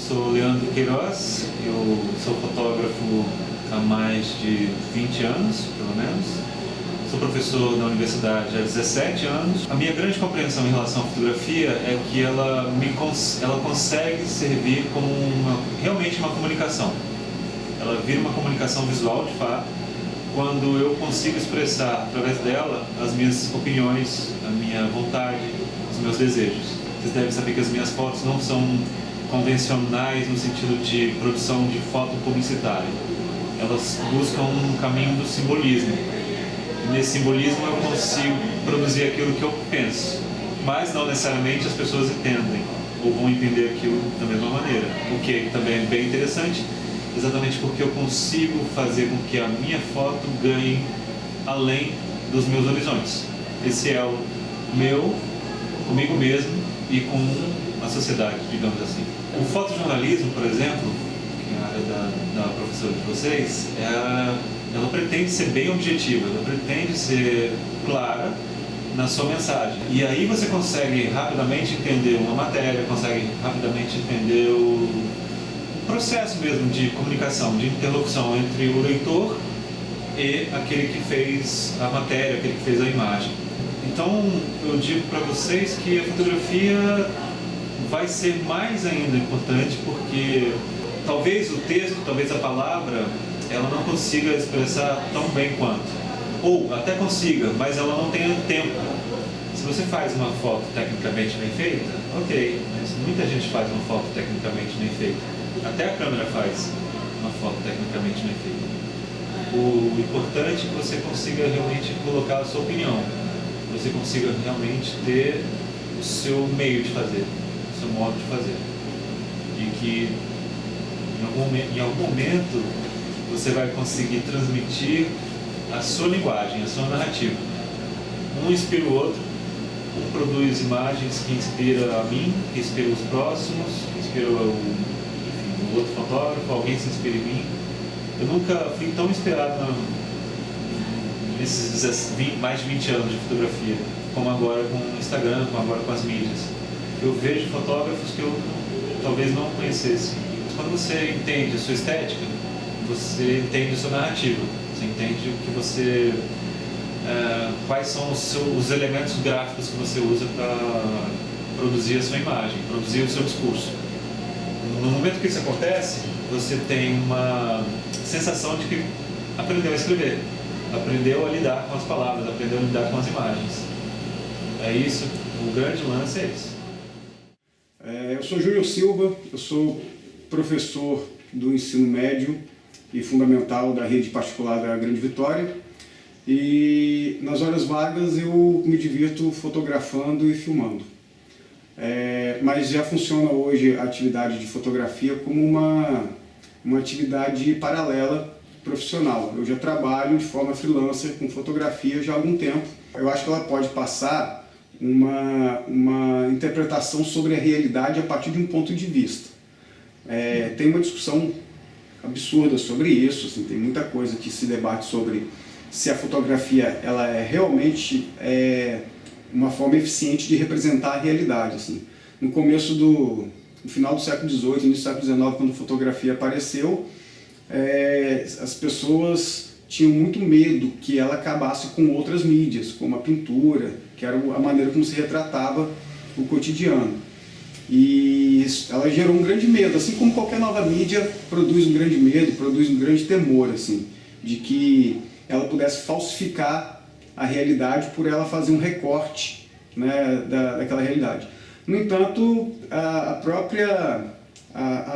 sou Leandro Queiroz, eu sou fotógrafo há mais de 20 anos, pelo menos. Sou professor na universidade há 17 anos. A minha grande compreensão em relação à fotografia é que ela consegue servir como realmente uma comunicação. Ela vira uma comunicação visual, de fato, quando eu consigo expressar através dela as minhas opiniões, a minha vontade, os meus desejos. Vocês devem saber que as minhas fotos não são convencionais no sentido de produção de foto publicitária. Elas buscam um caminho do simbolismo. Nesse simbolismo eu consigo produzir aquilo que eu penso, mas não necessariamente as pessoas entendem ou vão entender aquilo da mesma maneira, o que também é bem interessante, exatamente porque eu consigo fazer com que a minha foto ganhe além dos meus horizontes. Esse é o meu, comigo mesmo e com a sociedade, digamos assim. O fotojornalismo, por exemplo, que é a área da professora de vocês, ela pretende ser bem objetiva, ela pretende ser clara na sua mensagem. E aí você consegue rapidamente entender uma matéria, consegue rapidamente entender o processo mesmo de comunicação, de interlocução entre o leitor e aquele que fez a matéria, aquele que fez a imagem. Então eu digo para vocês que a fotografia vai ser mais ainda importante porque talvez o texto, talvez a palavra, ela não consiga expressar tão bem quanto. Ou até consiga, mas ela não tenha tempo. Se você faz uma foto tecnicamente bem feita, ok, mas muita gente faz uma foto tecnicamente bem feita. Até a câmera faz uma foto tecnicamente bem feita. O importante é que você consiga realmente colocar a sua opinião. Você consiga realmente ter o seu meio de fazer, o seu modo de fazer. E que em algum momento você vai conseguir transmitir a sua linguagem, a sua narrativa. Um inspira o outro, um produz imagens que inspira a mim, que inspira os próximos, que inspira o outro fotógrafo, alguém se inspira em mim. Eu nunca fui tão inspirado nesses mais de 20 anos de fotografia, como agora com o Instagram, como agora com as mídias. Eu vejo fotógrafos que eu talvez não conhecesse. Quando você entende a sua estética, você entende a sua narrativa, você entende o que você, quais são os elementos gráficos que você usa para produzir a sua imagem, produzir o seu discurso. No momento que isso acontece, você tem uma sensação de que aprendeu a escrever, aprendeu a lidar com as palavras, aprendeu a lidar com as imagens. É isso, o grande lance é isso. Eu sou Júlio Silva, eu sou professor do ensino médio e fundamental da rede particular da Grande Vitória, e nas horas vagas eu me divirto fotografando e filmando. Mas já funciona hoje a atividade de fotografia como uma atividade paralela profissional. Eu já trabalho de forma freelancer com fotografia já há algum tempo. Eu acho que ela pode passar uma interpretação sobre a realidade a partir de um ponto de vista. Tem uma discussão absurda sobre isso, assim, tem muita coisa que se debate sobre se a fotografia ela é realmente uma forma eficiente de representar a realidade. Assim. No final do século XVIII, início do século XIX, quando a fotografia apareceu, as pessoas tinham muito medo que ela acabasse com outras mídias, como a pintura, que era a maneira como se retratava o cotidiano. E ela gerou um grande medo, assim como qualquer nova mídia produz um grande medo, produz um grande temor, assim, de que ela pudesse falsificar a realidade por ela fazer um recorte, né, daquela realidade. No entanto,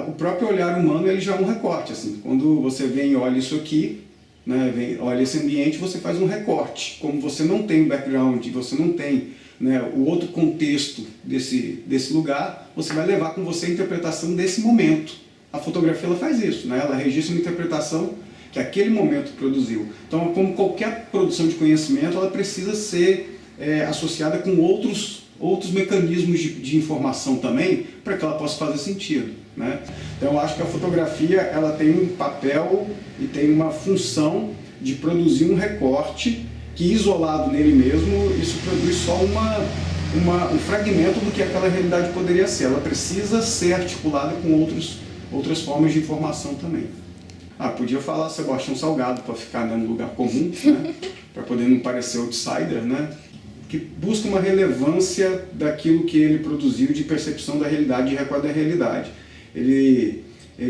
o próprio olhar humano ele já é um recorte. Assim. Quando você vem e olha isso aqui, né, olha esse ambiente, você faz um recorte. Como você não tem o background, você não tem, né, o outro contexto desse lugar, você vai levar com você a interpretação desse momento. A fotografia ela faz isso, né? Ela registra uma interpretação que aquele momento produziu. Então, como qualquer produção de conhecimento, ela precisa ser associada com outros mecanismos de informação também, para que ela possa fazer sentido, né? Então, eu acho que a fotografia ela tem um papel e tem uma função de produzir um recorte que, isolado nele mesmo, isso produz só um fragmento do que aquela realidade poderia ser. Ela precisa ser articulada com outros outras formas de informação também. Podia falar Sebastião Salgado para ficar no lugar comum, né? Para poder não parecer outsider, né? Que busca uma relevância daquilo que ele produziu de percepção da realidade, de recorte da realidade. Ele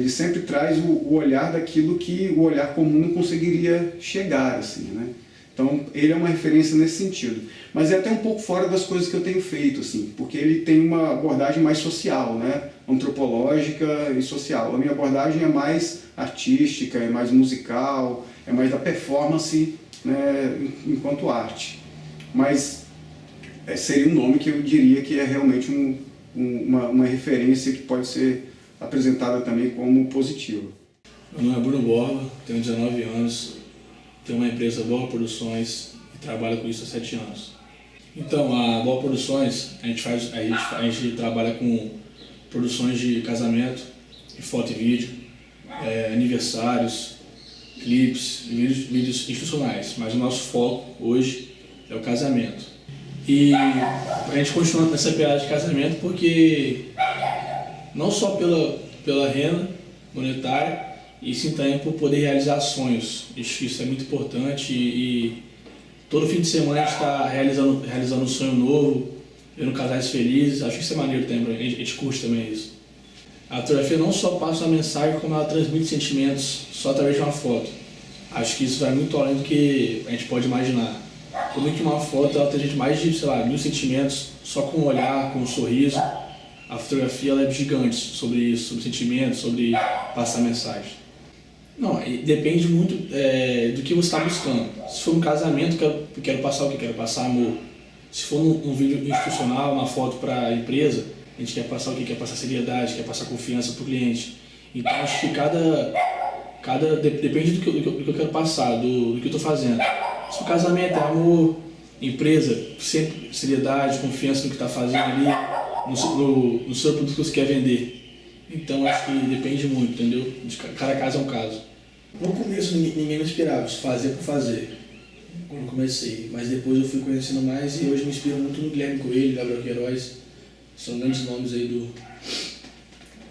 sempre traz o olhar daquilo que o olhar comum não conseguiria chegar, assim, né? Então, ele é uma referência nesse sentido. Mas é até um pouco fora das coisas que eu tenho feito, assim, porque ele tem uma abordagem mais social, né? Antropológica e social. A minha abordagem é mais artística, é mais musical, é mais da performance, né, enquanto arte. Mas seria um nome que eu diria que é realmente uma referência que pode ser apresentada também como positiva. Meu nome é Bruno Borba, tenho 19 anos, tenho uma empresa Boa Produções e trabalho com isso há 7 anos. Então, a Boa Produções, a gente trabalha com produções de casamento, de foto e vídeo, aniversários, clipes, vídeos institucionais, mas o nosso foco hoje é o casamento. E a gente continua nessa pegada de casamento porque não só pela renda monetária, e sim também por poder realizar sonhos. Isso é muito importante e todo fim de semana a gente está realizando um sonho novo, vendo casais felizes. Acho que isso é maneiro também, a gente curte também isso. A fotografia não só passa uma mensagem, como ela transmite sentimentos só através de uma foto. Acho que isso vai muito além do que a gente pode imaginar. Como que uma foto ela transmite mais de, 1000 sentimentos só com um olhar, com um sorriso. A fotografia ela é gigante sobre isso, sobre sentimentos, sobre passar mensagem. Não, depende muito do que você está buscando. Se for um casamento, eu quero passar o que? Quero passar amor. Se for um vídeo institucional, uma foto para a empresa, a gente quer passar o que? Quer passar seriedade, quer passar confiança para o cliente. Então acho que depende do que eu quero passar, do que eu estou fazendo. Se o casamento é amor, empresa, sempre seriedade, confiança no que está fazendo ali, no seu produto que você quer vender. Então acho que depende muito, entendeu? De cada caso é um caso. No começo ninguém me inspirava, fazer por fazer, quando comecei. Mas depois eu fui conhecendo mais e hoje me inspiro muito no Guilherme Coelho, Gabriel Queiroz. São grandes nomes aí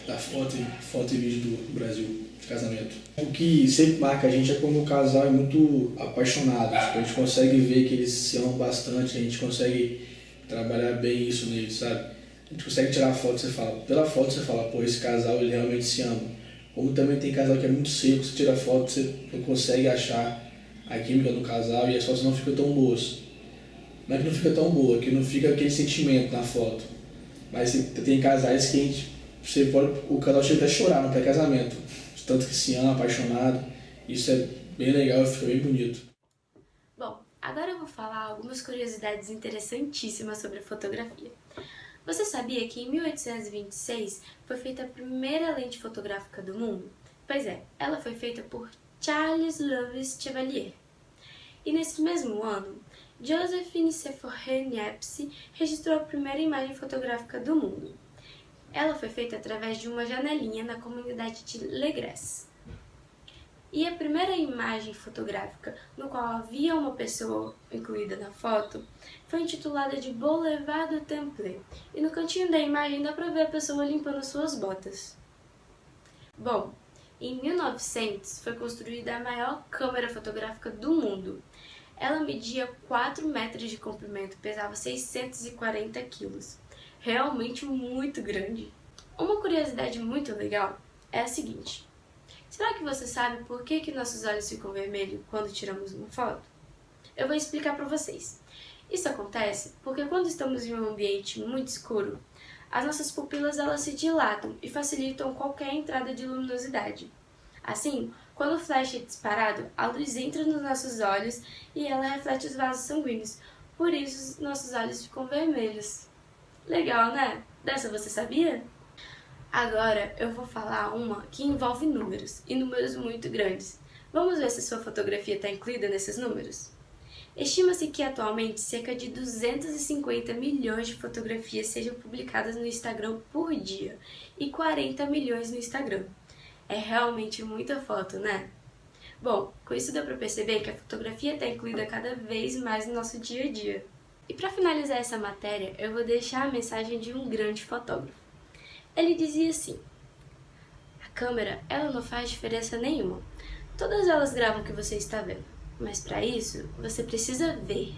da foto e vídeo do Brasil, de casamento. O que sempre marca a gente é quando o casal é muito apaixonado. A gente consegue ver que eles se amam bastante, a gente consegue trabalhar bem isso neles, sabe? A gente consegue tirar a foto e pela foto você fala, pô, esse casal ele realmente se ama. Como também tem casal que é muito seco, você tira a foto, você não consegue achar a química do casal e as fotos não ficam tão boas. Não é que não fica tão boa, que não fica aquele sentimento na foto. Mas tem casais que o casal chega até a chorar no pré-casamento, de tanto que se ama, apaixonado. Isso é bem legal, fica bem bonito. Bom, agora eu vou falar algumas curiosidades interessantíssimas sobre a fotografia. Você sabia que em 1826 foi feita a primeira lente fotográfica do mundo? Pois é, ela foi feita por Charles Louis Chevalier. E nesse mesmo ano, Josephine Sephora Niepce registrou a primeira imagem fotográfica do mundo. Ela foi feita através de uma janelinha na comunidade de Legres. E a primeira imagem fotográfica no qual havia uma pessoa incluída na foto foi intitulada de Boulevard du Temple, e no cantinho da imagem dá para ver a pessoa limpando suas botas. Bom, em 1900 foi construída a maior câmera fotográfica do mundo. Ela media 4 metros de comprimento e pesava 640 quilos. Realmente muito grande. Uma curiosidade muito legal é a seguinte. Será que você sabe por que nossos olhos ficam vermelhos quando tiramos uma foto? Eu vou explicar para vocês. Isso acontece porque quando estamos em um ambiente muito escuro, as nossas pupilas elas se dilatam e facilitam qualquer entrada de luminosidade. Assim, quando o flash é disparado, a luz entra nos nossos olhos e ela reflete os vasos sanguíneos. Por isso, nossos olhos ficam vermelhos. Legal, né? Dessa você sabia? Agora eu vou falar uma que envolve números, e números muito grandes. Vamos ver se sua fotografia está incluída nesses números? Estima-se que atualmente cerca de 250 milhões de fotografias sejam publicadas no Instagram por dia, e 40 milhões no Instagram. É realmente muita foto, né? Bom, com isso deu para perceber que a fotografia está incluída cada vez mais no nosso dia a dia. E para finalizar essa matéria, eu vou deixar a mensagem de um grande fotógrafo. Ele dizia assim: a câmera, ela não faz diferença nenhuma. Todas elas gravam o que você está vendo, mas para isso, você precisa ver.